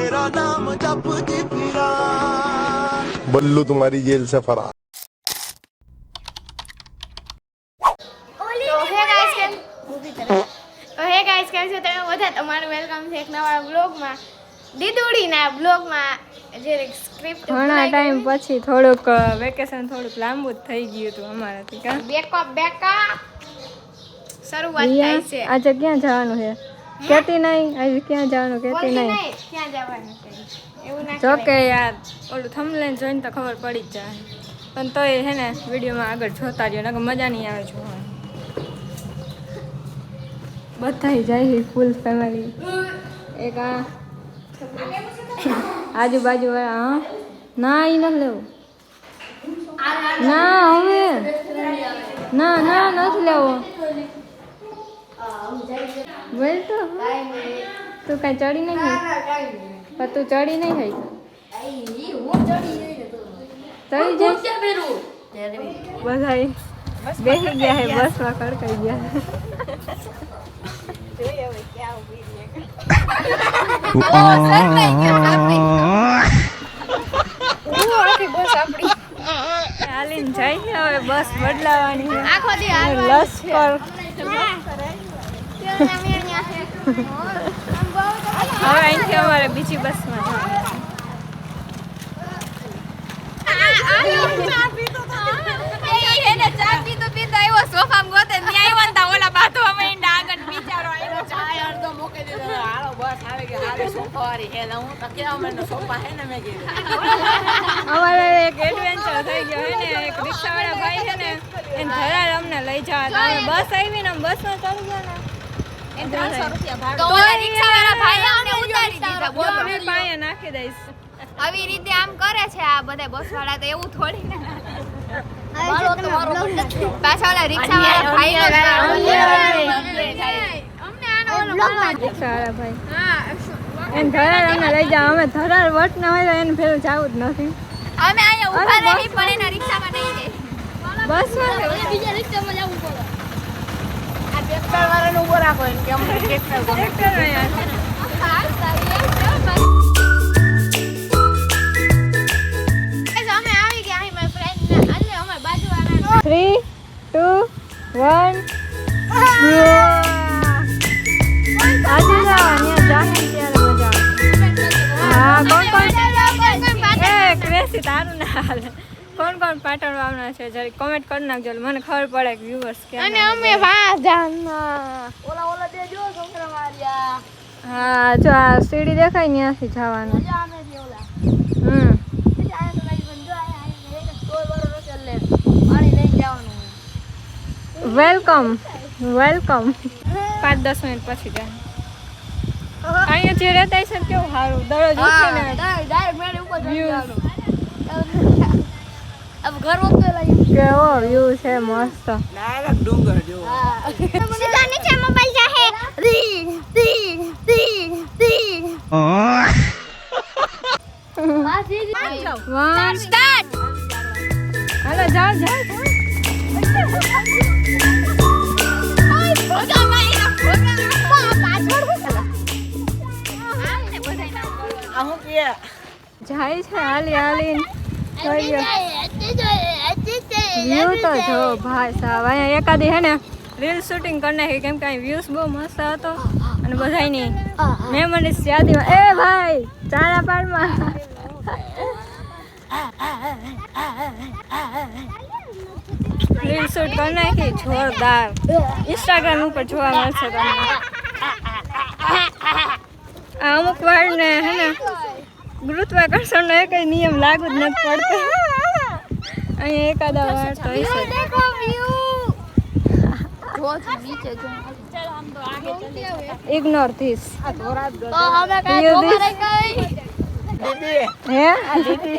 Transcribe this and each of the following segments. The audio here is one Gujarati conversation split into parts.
तेरा नाम जपती फिरा। बल्लू तुम्हारी जेल से फरार। હે ગાઈસ કેમ છો તમે બધા તમારું વેલકમ છે એક નવા બ્લોગમાં દીદુડીના બ્લોગમાં જે સ્ક્રિપ્ટ ઘણા ટાઈમ પછી થોડુંક વેકેશન થોડુંક લાંબુ જ થઈ ગયું હતું અમારાથી કા બેકઅપ શરૂઆત થાય છે આજે ક્યાં જવાનું છે કેતી નહીં આજે ક્યાં જવાનું કેતી નહીં ક્યાં જવાનું છે એવું ના જો કે યાર ઓલું થંબનેલ જોઈને તો ખબર પડી જ જાય પણ તોય છે ને વિડીયોમાં આગળ જોતા રહ્યો નકર મજા નહીં આવે જોવાની બધા જાય છે ફૂલ ફેમિલી એક આ આજુબાજુ વાળા હા ના એ નથી લેવું ના હવે ના ના નથી લેવો બોલ તો તું કાંઈ ચડી નહીં ખાઈ પણ તું ચડી નહીં ખાઈ ચડી જાય બધા બેસી ગયા હે બસમાં ખડકાઈ ગયા હાલીને જાય છે હવે બસ બદલાવાની છે આખો દી લશ્કર હવે અહીંથી અમારે બીજી બસમાં અમારે એક એડવેન્ચર થઈ ગયો હે ને એક રિક્ષાવાળા ભાઈ છે ને એને ધરાર અમને લઈ જવા હતા અમે બસ આવી ને બસમાં ચડી ગયા ને પાયા નાખી દઈશ આવી રીતે આમ કરે છે આ બધા બસ વાળા તો એવું થોડી ને પાછા ઓલા રિક્ષા વાળા ભાઈ રિક્ષાવાળા ભાઈ એને ધરાર અમને લઈ જાવ અમે ધરાર વટ ન હોય તો એને ફેરું જવું જ નથી અમે અહીંયા ઊભા રહી પણ એના રિક્ષામાં નહીં જાય બસમાં બીજા રિક્ષામાં જવું પડે આ ટ્રેક્ટર વાળાને ઉભો રાખો એમ કે અમને ટ્રેક્ટર અમે આવી ગયા અહીં મારા ફ્રેન્ડ એટલે અમાર બાજુવાળા 3 2 1 આજે જવાની જાને ત્યારે મજા હા કોણ એ ક્રેસી તારું ના હાલે કોણ કોણ પાટણ વાવના છે જરી કોમેન્ટ કરી નાખજો મને ખબર પડે કે વ્યુઅર્સ કે અને અમે વાજાન ઓલા બે જો છોકરા માર્યા હા જો આ સીડી દેખાય ત્યાંથી જવાનું વેલકમ વેલકમ 5-10 મિનિટ પછી જાય અહીંયા જે રહેતા છે કેવું સારું દરરોજ ઉઠીને अब घर वक्त लागी કેવો વ્યૂ છે મસ્ત डायरेक्ट डूंगर जो સીધા નીચે મોબાઈલ જાહે રી રી રી રી વન સ્ટાર્ટ હાલો જાઓ જાઓ ઓય ભોગા મારી ભોગા પાછળ આમને બધાય ના आ हूं के જાય છે હાલી હાલીને વ્યૂ તો જો ભાઈ સાહેબ અહીંયા એકાદી હે ને રીલ શૂટિંગ કરી નાખી કેમ કે અહીં વ્યૂઝ બહુ મસ્ત હતો અને બધાની મેમરીઝ યાદીમાં એ ભાઈ ચારા પાડમાં રીલ શૂટ કરી નાખી જોરદાર ઇન્સ્ટાગ્રામ ઉપર જોવા મળશે તમને આ અમુક વાર ને હે ને ગુરુત્વાકર્ષણનો એક નિયમ લાગુ જ નથી પડતો અહીંયા એકાદા વાર તો હશે देखो व्यू बहुत नीचे जो चलो हम तो आगे चले ઇગ્નોર ધીસ तो हमें कहीं धोखा नहीं गई दीदी હે दीदी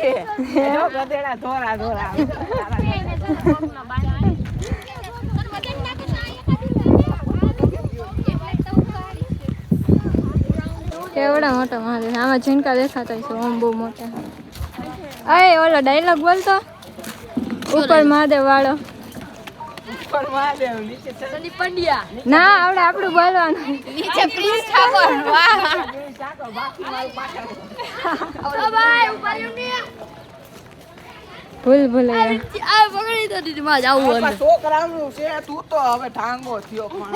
जो गधेड़ा धोरा धोरा કેવડા મોટા મહાદેવ આમાં ઝીણકા દેખાતા છે ઓમ બહુ મોટા અય ઓલો ડાયલોગ બોલતો ઉપર મહાદેવ વાળો पर महादेव नीचे संदीप पंड्या ના આવડે આપણું બોલવાનું नीचे प्लीज ठाकुर वाह बाकी माल पाटा ભૂલ ભૂલે છોકરાનું છે તું તો હવે ઠાંગો થયો પણ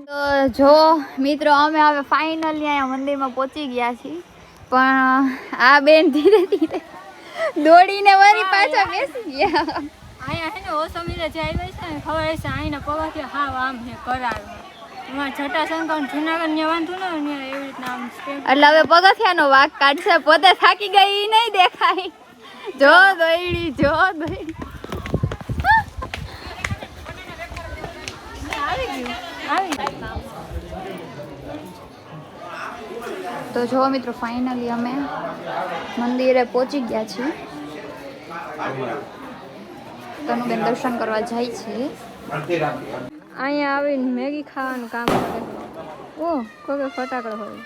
તો જો મિત્રો અમે હવે ફાઇનલી અહીંયા મંદિરમાં પહોંચી ગયા છીએ પણ આ બેન ધીરે ધીરે દોડીને વળી પાછા બેસી ગયા અહીંયા હે ને ઓસમીરે જે આવી છે ને ખબર હશે અહીંના પગથિયા હાવ આમ છે કરારમાં એમાં જટાશંકર જુનાગઢ ને વાંધું ને એવી રીતના આમ સ્ટેપ એટલે હવે પગથિયાનો વાઘ કાઢશે પોતે થાકી ગઈ ઈ નહીં દેખાય જો દોયડી તો જો મિત્રો ફાઇનલી અમે મંદિરે પહોંચી ગયા છીએ તનુબેન દર્શન કરવા જાય છે અહીંયા આવીને મેગી ખાવાનું કામ કરે ઓ કોઈ ફટાકડો હોય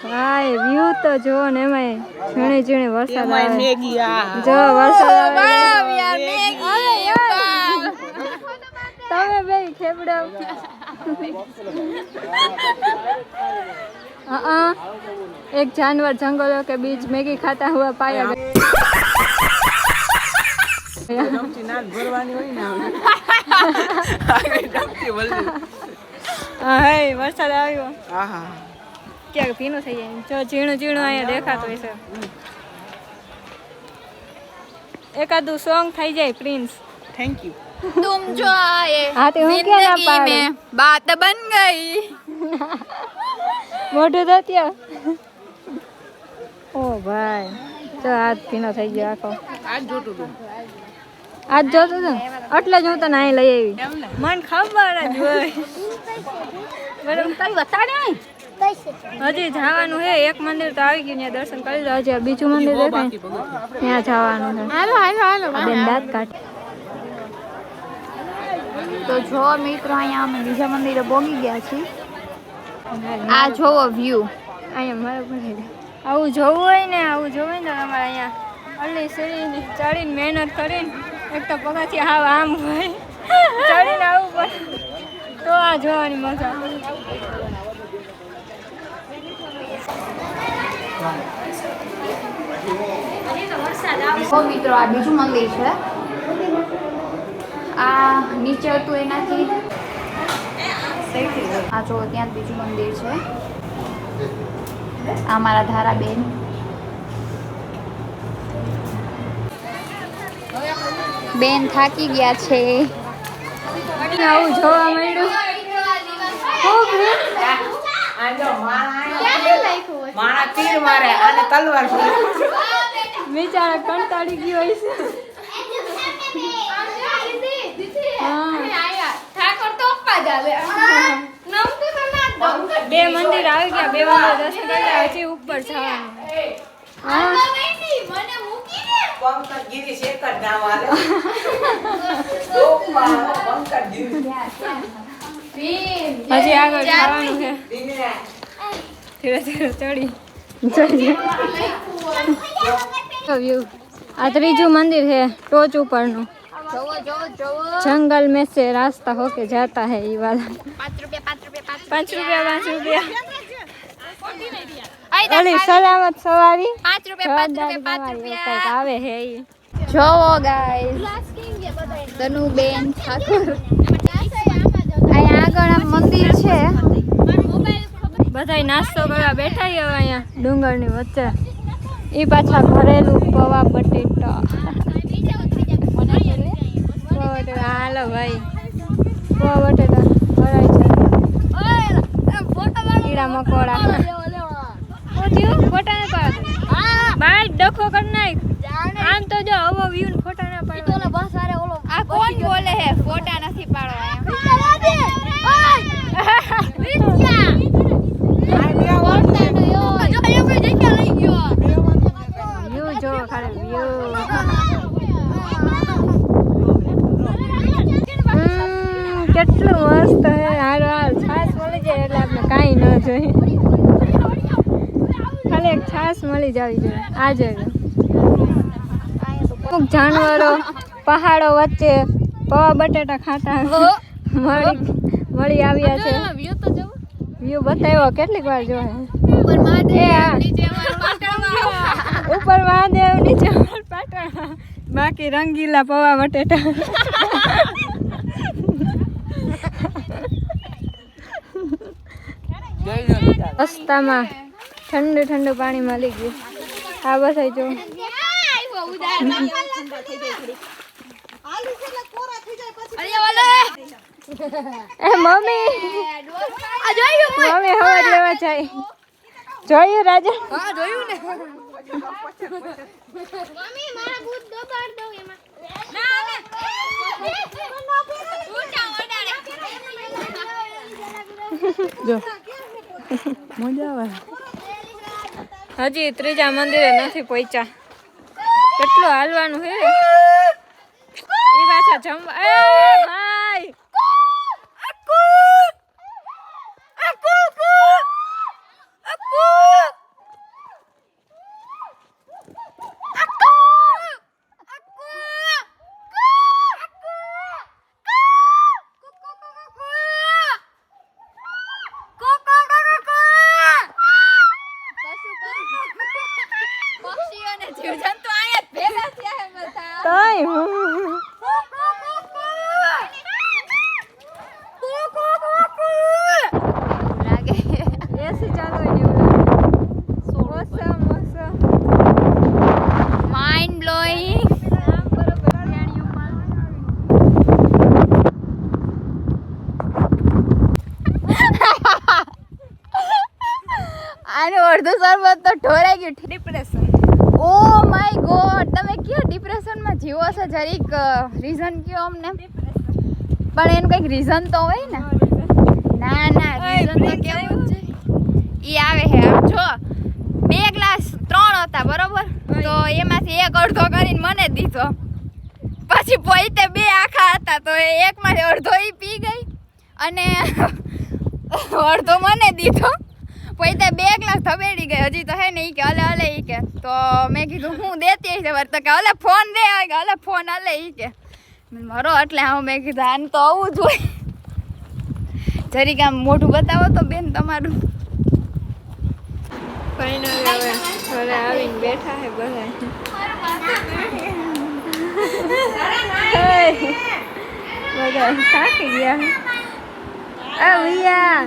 ભાઈ વ્યૂ તો જો ને એમાં ઝીણી ઝીણી વરસાદ આવે મેગી જો વરસાદ આવે તમે બે ખેબડાવ एक जानवर जंगलों के बीच मैगी खाता हुआ पाया गया વરસાદ આવ્યો ક્યાંક ભીનું થઈ જાય જો ઝીણું ઝીણું અહીંયા દેખાતું હોય છે એકાદું સોંગ થઈ જાય પ્રિન્સ થેન્ક યુ तुम जो आए हाँ तो हम क्या ना जिंदगी में बात बन गई મોઢું તો ત્યાં ઓ ભાઈ તો હાથ ભીનો થઈ ગયો આખો આજ જોતું હતું એટલે જ હું તને અહીં લઈ આવી મને ખબર જ હોય હજી જવાનું છે એક મંદિર તો આવી ગયું ત્યાં દર્શન કરી દો હજી બીજું મંદિર દેખાય ત્યાં જવાનું છે બેન દાંત કાઢ તો જો મિત્રો અહીંયા અમે બીજા મંદિરે પહોંચી ગયા છીએ આ જોવો વ્યૂ અહીંયા મારે પણ આવું જોવું હોય ને તો તમારે અહીંયા અલ્લી સીડીને ચડીને મહેનત કરીને એક તો પગથી હાવ આમ હોય ચડીને આવવું પડે તો આ જોવાની મજા તો મિત્રો આ બીજું મંદિર છે આ નીચે હતું એનાથી આ જો ત્યાં બીજું મંદિર છે આ મારા ધારાબેન બેન થાકી ગયા છે આવું જોવા મળ્યું માણા તીર મારે અને તલવાર બિચારા કંટાળી ગયો હોય છે બે મંદિર આવી ગયા બે મંદિર દર્શન કર્યા હજી ઉપર જવાનું ગીરી શેકર નાવાલે હજી આગળ જવાનું છે ધીરે ધીરે ચડી વ્યૂ આ ત્રીજું મંદિર है टोच ऊपरનું जंगल में से रास्ता होके जाता है ये वाला 5 रुपया अली सलामत सवारी 5 રૂપિયા આવે હે જોવો ગાઈસ તનુબેન ઠાકોર અહીંયા આગળ આમ મંદિર છે બધાય નાસ્તો કરવા બેઠા હવે અહીંયા ડુંગરની વચ્ચે એ પાછા ભરેલું પવા બટેટા હાલો ભાઈ પવા બટેટા ભરાય છે કીડા મકોડા ફોટા ના પાડ ભાઈ ડખો કર નાખ આમ તો જો હવે વ્યૂ ફોટા ના પાડ તો બસ સારે ઓલો આ કોણ બોલે હે ફોટા નથી પાડવા વ્યૂ જો ખાલી વ્યૂ કેટલું મસ્ત હે હારો હાલ છાસ મળી જાય એટલે આપણે કાંઈ ન જોઈએ ખાલી એક છાસ મળી જવી જોઈએ આજે અમુક જાનવરો પહાડો વચ્ચે પવા બટેટા ખાતા મળી આવ્યા છે વ્યૂ બતાવ્યો કેટલીક વાર જો ઉપર મહાદેવ નીચે ઉપર મહાદેવ નીચે પાટણ બાકી રંગીલા પૌવા બટેટા રસ્તામાં ઠંડુ ઠંડુ પાણી મળી ગયું આ બધા જો એ મમ્મી મમ્મી હવા લેવા જાય જોયું રાજા હા જોયું ને મમ્મી મારા ભૂત દબાડ દો એમાં ના હવે ઊંચા ઓડાડે જો મજા આવે હજી ત્રીજા મંદિરે નથી પહોંચ્યા કેટલું હાલવાનું હે એ પાછા જમવા એ ભાઈ પક્ષીઓને જીવજંતુ આયા ભેગા થયા હે બધા તઈ લાગે એસી ચાલુ હોય ને મોસમ માઇન્ડ બ્લોઈંગ આનું અડધું શરબત તો ઢોરાઈ ગયું ડિપ્રેશન ઓ માય ગોડ તમે કયો ડિપ્રેશનમાં જીવો છો જરીક રીઝન કયો અમને પણ એનું કંઈક રીઝન તો હોય ને ના ના રીઝન તો કેવું છે ઈ આવે હે આમ જો 2 ગ્લાસ 3 હતા બરોબર તો એમાંથી એક અડધો કરીને મને દીધો પછી પોઈતે 2 આખા હતા તો એકમાંથી અડધો ઈ પી ગઈ અને અડધો મને દીધો પોઈતે 2 ગ્લાસ થબેડી ગઈ હજી તો હે ને ઈ કે હલે હલે ઈ કે તો મેં કીધું હું દેતી હશે વાર તો કે હલે ફોન દે કે હલે ફોન હલે ઈ કે મારો એટલે હું મેં કીધું આને તો આવું જોઈએ જરીક આમ મોઢું બતાવો તો બેન તમારું ફાઇનલ હવે ઘરે આવીને બેઠા હે બધા બધા થાકી ગયા આ વિયા